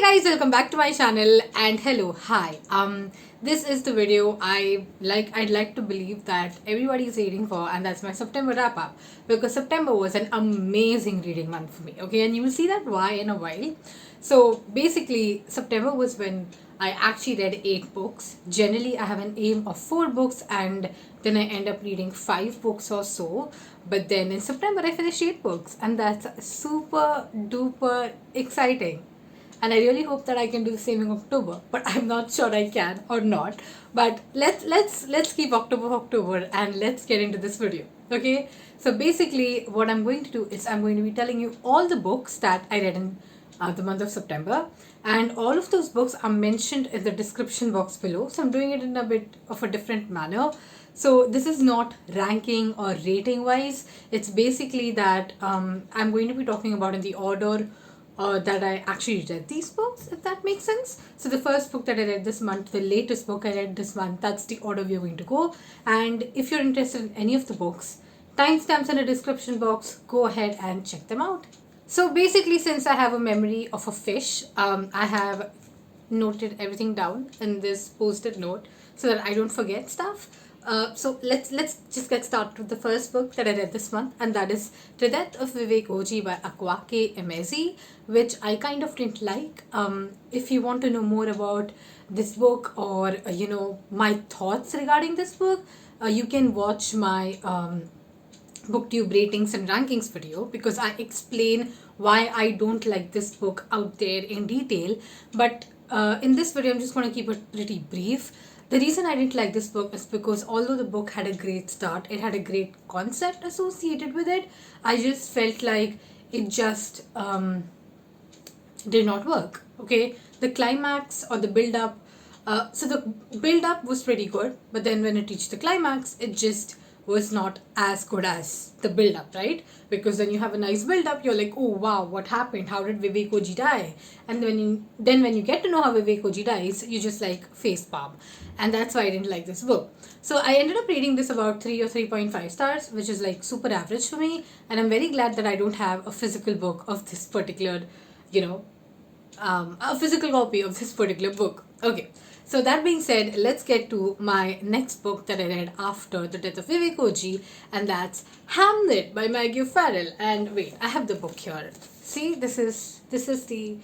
Hey guys, welcome back to my channel and hello, hi. This is the video I'd like to believe that everybody is waiting for, and that's my September wrap up, because September was an amazing reading month for me. Okay, and you will see that why in a while. So basically, September was when I actually read 8 books. Generally, I have an aim of 4 books, and then I end up reading 5 books or so. But then in September, I finished 8 books, and that's super duper exciting, and I really hope that I can do the same in October, but I'm not sure I can or not. But let's keep October, and let's get into this video. Okay, so basically what I'm going to do is I'm going to be telling you all the books that I read in the month of September, and all of those books are mentioned in the description box below. So I'm doing it in a bit of a different manner. So this is not ranking or rating wise. It's basically that I'm going to be talking about in the order that I actually read these books, if that makes sense. So the first book that I read this month, the latest book I read this month, that's the order we're going to go. And if you're interested in any of the books, timestamps in the description box, go ahead and check them out. So basically, since I have a memory of a fish, I have noted everything down in this post-it note so that I don't forget stuff. So let's just get started with the first book that I read this month, and that is The Death of Vivek by Akwaeke Emezi, which I kind of didn't like. If you want to know more about this book, or my thoughts regarding this book, you can watch my booktube ratings and rankings video, because I explain why I don't like this book out there in detail. But in this video, I'm just going to keep it pretty brief. The reason I didn't like this book is because although the book had a great start, it had a great concept associated with it, I just felt like it just did not work. Okay, the climax or the build up, so the build up was pretty good, but then when it reached the climax, it just was not as good as the build up, right? Because when you have a nice build up, you're like, oh wow, what happened? How did Vivek die? And when you get to know how Vivek dies, you just like face palm, and that's why I didn't like this book. So I ended up rating this about 3 or 3.5 stars, which is like super average for me, and I'm very glad that I don't have a physical book of this particular, a physical copy of this particular book. Okay, so that being said, let's get to my next book that I read after The Death of Vivek, and that's Hamnet by Maggie. And wait, I have the book here. See, this is the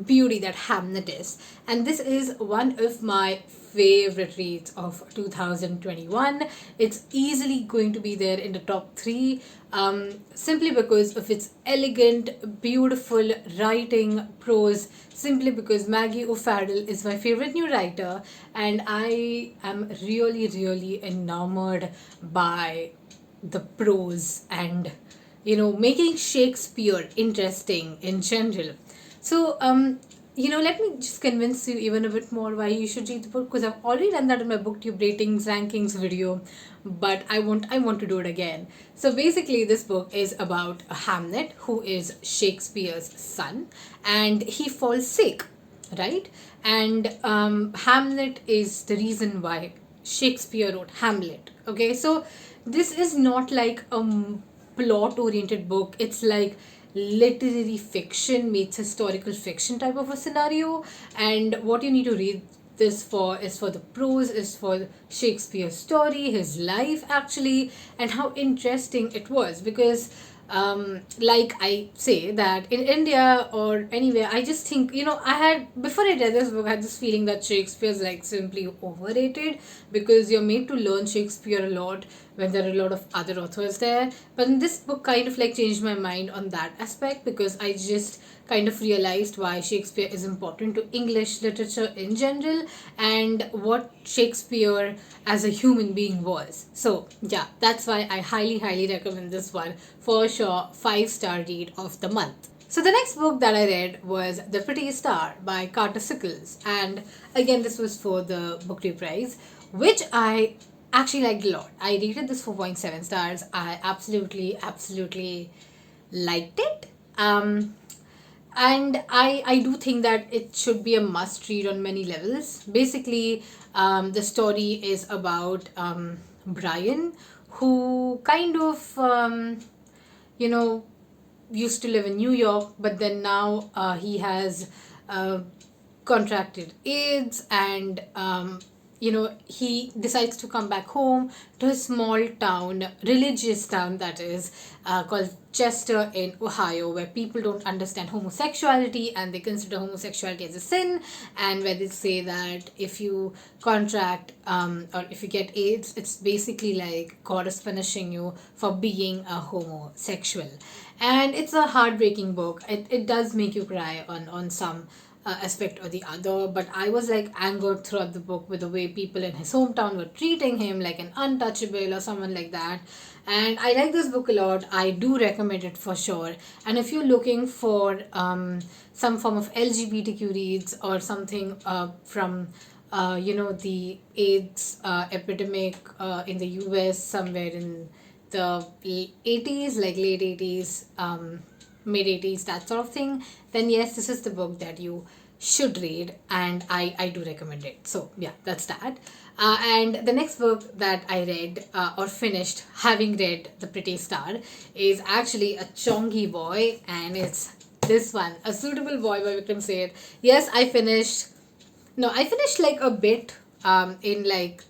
beauty that Hamnet is, and this is one of my favorite reads of 2021. It's easily going to be there in the top 3, simply because of its elegant, beautiful writing, prose, simply because Maggie O'Farrell is my favorite new writer, and I am really, really enamored by the prose and making Shakespeare interesting in general. So let me just convince you even a bit more why you should read the book, because I've already done that in my booktube ratings rankings video, but I want to do it again. So basically, this book is about Hamnet, who is Shakespeare's son, and he falls sick, right? And Hamlet is the reason why Shakespeare wrote Hamlet. Okay, so this is not like a plot oriented book. It's like literary fiction meets historical fiction type of a scenario, and what you need to read this for is for the prose, is for Shakespeare's story, his life actually, and how interesting it was. Because like I say that in India or anywhere, I just think, I had, before I read this book, I had this feeling that Shakespeare's like simply overrated, because you're made to learn Shakespeare a lot when there are a lot of other authors there. But in this book kind of like changed my mind on that aspect, because I just kind of realized why Shakespeare is important to English literature in general, and what Shakespeare as a human being was. So yeah, that's why I highly recommend this one for sure. 5-star read of the month. So the next book that I read was The Prettiest by Carter Sickels, and again this was for the Booktube prize, which I actually liked a lot. I rated this 4.7 stars. I absolutely liked it. And I do think that it should be a must read on many levels. Basically, the story is about Brian, who kind of you know used to live in New York, but then now he has contracted AIDS, and he decides to come back home to his small town, religious town that is, called Chester in Ohio, where people don't understand homosexuality and they consider homosexuality as a sin, and where they say that if you contract or if you get AIDS, it's basically like God is punishing you for being a homosexual. And it's a heartbreaking book. It does make you cry on some aspect or the other, but I was like angered throughout the book with the way people in his hometown were treating him like an untouchable or someone like that. And I like this book a lot. I do recommend it for sure. And if you're looking for some form of LGBTQ reads or something from the AIDS epidemic in the US somewhere in the 80s, like late 80s, mid 80s, that sort of thing, then yes, this is the book that you should read, and I do recommend it. So yeah, that's that. And the next book that I read or finished, having read The Prettiest Star, is actually a chongy boy, and it's this one, A Suitable Boy by Vikram said. Yes, I finished like a bit in like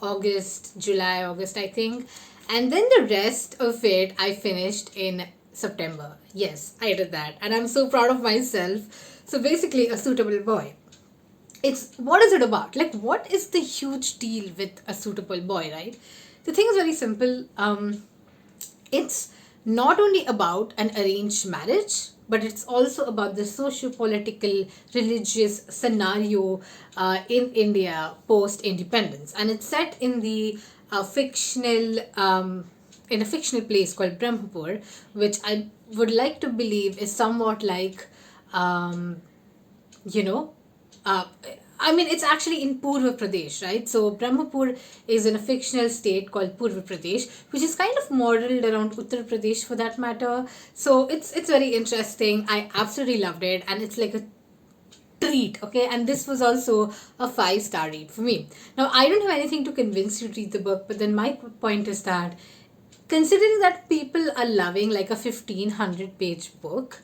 August, I think. And then the rest of it I finished in September. Yes, I did that. And I'm so proud of myself. So basically, A Suitable Boy. What is it about? Like, what is the huge deal with A Suitable Boy, right? The thing is very simple. It's not only about an arranged marriage, but it's also about the socio-political, religious scenario in India post-independence. And it's set in the in a fictional place called Brahmapur, which I would like to believe is somewhat like, you know, it's actually in Purva Pradesh, right? So Brahmapur is in a fictional state called Purva Pradesh, which is kind of modeled around Uttar Pradesh for that matter. So it's very interesting. I absolutely loved it, and it's like a treat, okay? And this was also a 5-star read for me. Now, I don't have anything to convince you to read the book, but then my point is that considering that people are loving like a 1,500 page book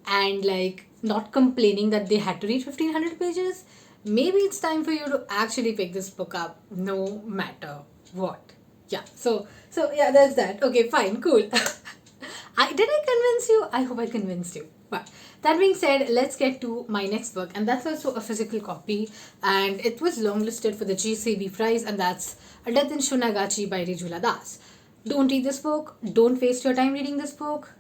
and like not complaining that they had to read 1,500 pages, maybe it's time for you to actually pick this book up no matter what. Yeah, so yeah, that's that. Okay, fine, cool. Did I convince you? I hope I convinced you. But that being said, let's get to my next book, and that's also a physical copy, and it was longlisted for the GCB prize, and that's A Death in Shonagachhi by Rijula Das. Don't read this book. Don't waste your time reading this book.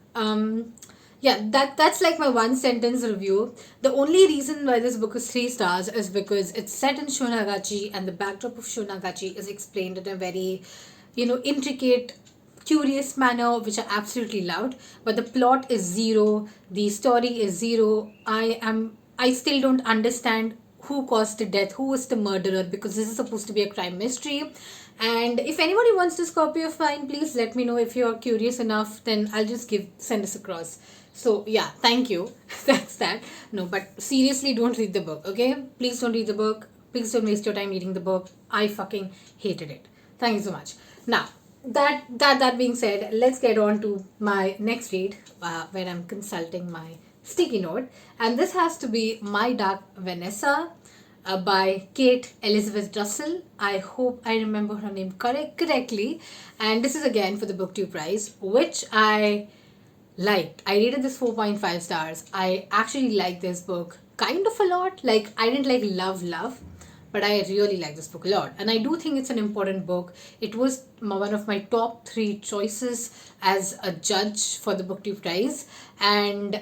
That's like my one sentence review. The only reason why this book is 3 stars is because it's set in Shonagachhi, and the backdrop of Shonagachhi is explained in a very, intricate, curious manner, which I absolutely loved. But the plot is zero. The story is zero. I still don't understand who caused the death, who was the murderer, because this is supposed to be a crime mystery. And if anybody wants this copy of mine, please let me know. If you're curious enough, then I'll just send this across. So yeah, thank you. That's that. No, but seriously, don't read the book, okay? Please don't read the book. Please don't waste your time reading the book. I fucking hated it. Thank you so much. Now, that being said, let's get on to my next read, where I'm consulting my sticky note. And this has to be My Dark Vanessa, by Kate Elizabeth Russell. I hope I remember her name correctly. And this is again for the BookTube prize, which I liked. I rated this 4.5 stars. I actually like this book kind of a lot. Like, I didn't like love, but I really like this book a lot. And I do think it's an important book. It was one of my top 3 choices as a judge for the BookTube prize. And,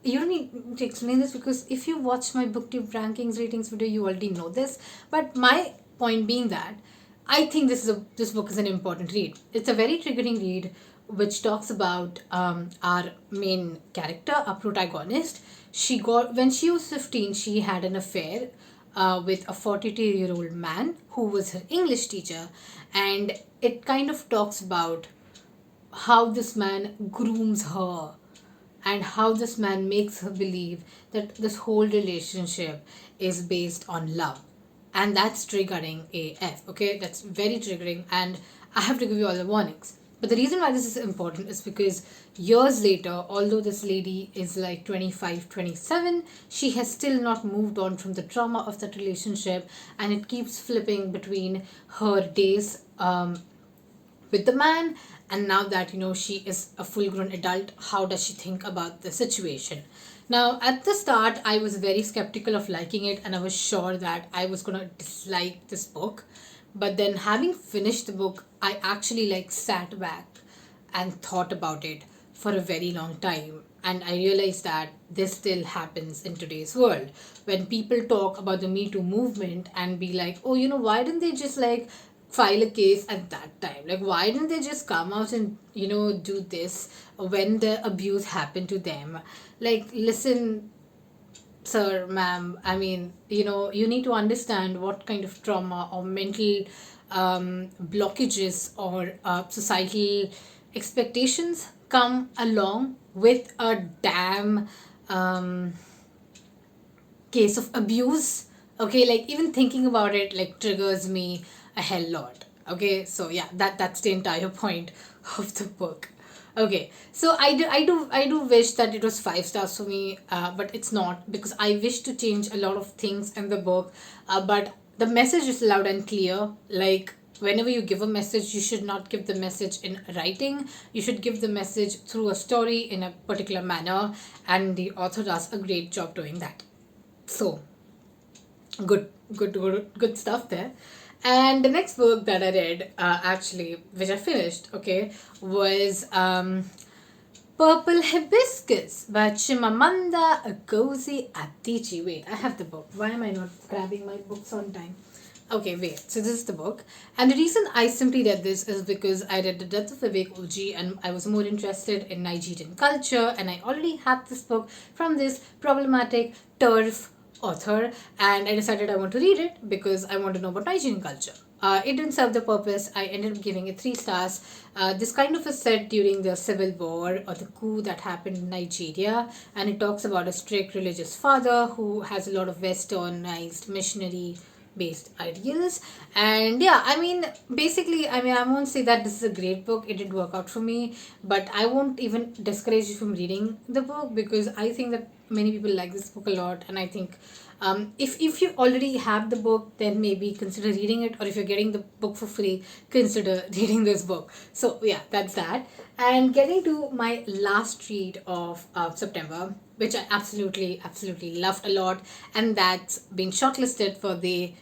you don't need to explain this, because if you watch my BookTube rankings ratings video, you already know this. But my point being that I think this book is an important read. It's a very triggering read, which talks about our main character, our protagonist. When she was 15, she had an affair with a 42-year-old man who was her English teacher, and it kind of talks about how this man grooms her and how this man makes her believe that this whole relationship is based on love. And that's triggering AF, okay? That's very triggering, and I have to give you all the warnings. But the reason why this is important is because years later, although this lady is like 25, 27, she has still not moved on from the trauma of that relationship, and it keeps flipping between her days with the man, and now that she is a full grown adult, how does she think about the situation. Now at the start I was very skeptical of liking it, and I was sure that I was going to dislike this book. But then, having finished the book, I actually like sat back and thought about it for a very long time, and I realized that this still happens in today's world. When people talk about the Me Too movement and be like, oh, why didn't they just like file a case at that time? Like, why didn't they just come out and do this when the abuse happened to them? Like, listen, sir, ma'am, I mean, you need to understand what kind of trauma or mental blockages or societal expectations come along with a damn case of abuse. Okay, like even thinking about it like triggers me a hell lot. Okay, so yeah, that's the entire point of the book. Okay, so I do wish that it was 5 stars for me, but it's not, because I wish to change a lot of things in the book. But the message is loud and clear. Like, whenever you give a message, you should not give the message in writing. You should give the message through a story in a particular manner, and the author does a great job doing that. So good stuff there. And the next book that I read, actually, which I finished, okay, was Purple Hibiscus by Chimamanda Ngozi Adichie. Wait, I have the book. Why am I not grabbing my books on time? Okay, wait. So this is the book. And the reason I simply read this is because I read The Death of Vivek OG, and I was more interested in Nigerian culture, and I already had this book from this problematic turf author, and I decided I want to read it because I want to know about Nigerian culture. It didn't serve the purpose. I ended up giving it 3 stars. This kind of is set during the civil war or the coup that happened in Nigeria, and it talks about a strict religious father who has a lot of westernized missionary based ideals. And yeah, I mean, basically, I won't say that this is a great book. It did work out for me, but I won't even discourage you from reading the book, because I think that many people like this book a lot. And I think if you already have the book, then maybe consider reading it, or if you're getting the book for free, consider reading this book. So yeah, that's that. And getting to my last read of September, which I absolutely loved a lot, and that's been shortlisted for the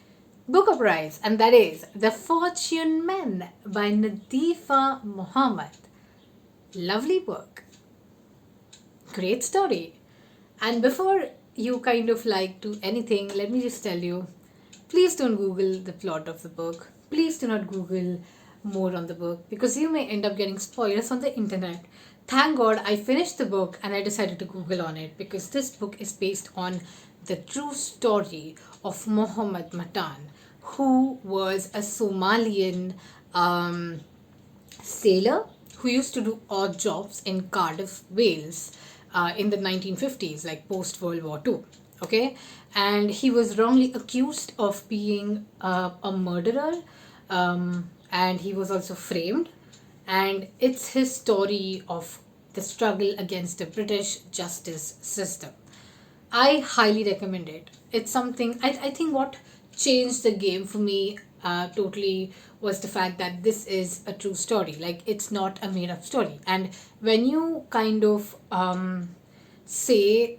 Booker Prize, and that is The Fortune Men by Nadifa Mohamed. Lovely book, great story. And before you kind of like do anything, let me just tell you, please don't Google the plot of the book. Please do not Google more on the book, because you may end up getting spoilers on the internet. Thank God I finished the book and I decided to Google on it, because this book is based on the true story of Mohamed Matan, who was a Somalian sailor who used to do odd jobs in Cardiff, Wales, in the 1950s, like post World War II. Okay, and he was wrongly accused of being a murderer, and he was also framed. And it's his story of the struggle against the British justice system. I highly recommend it. It's something, I think what changed the game for me totally was the fact that this is a true story. Like, it's not a made up story. And when you kind of say,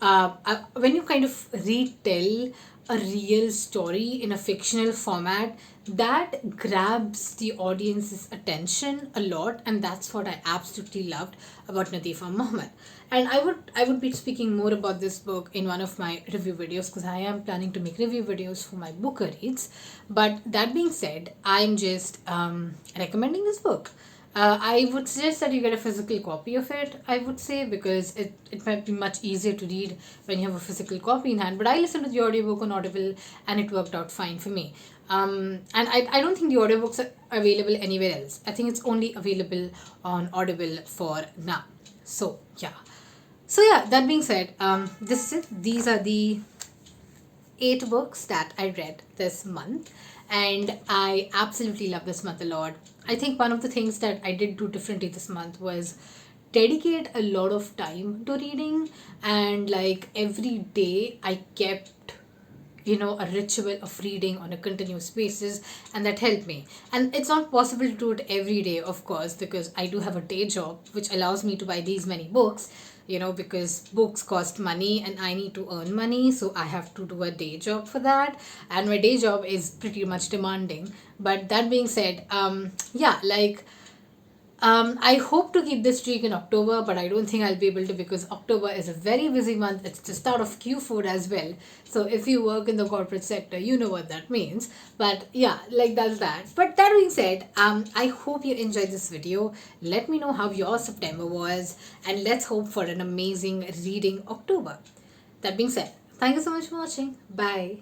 when you kind of retell a real story in a fictional format, that grabs the audience's attention a lot, and that's what I absolutely loved about Nadifa Mohamed. And I would be speaking more about this book in one of my review videos, because I am planning to make review videos for my Booker reads. But that being said, I'm just recommending this book. I would suggest that you get a physical copy of it, I would say, because it might be much easier to read when you have a physical copy in hand. But I listened to the audiobook on Audible, and it worked out fine for me. And I don't think the audiobooks are available anywhere else. I think it's only available on Audible for now. So yeah, that being said, this is it. These are the 8 books that I read this month, and I absolutely love this month a lot. I think one of the things that I did do differently this month was dedicate a lot of time to reading, and like every day I kept a ritual of reading on a continuous basis, and that helped me. And it's not possible to do it every day, of course, because I do have a day job which allows me to buy these many books, because books cost money and I need to earn money, so I have to do a day job for that, and my day job is pretty much demanding. But that being said, yeah, like I hope to keep this streak in October, but I don't think I'll be able to, because October is a very busy month. It's the start of Q4 as well. So if you work in the corporate sector, you know what that means. But yeah, like that's that. But that being said, I hope you enjoyed this video. Let me know how your September was, and let's hope for an amazing reading October. That being said, thank you so much for watching. Bye.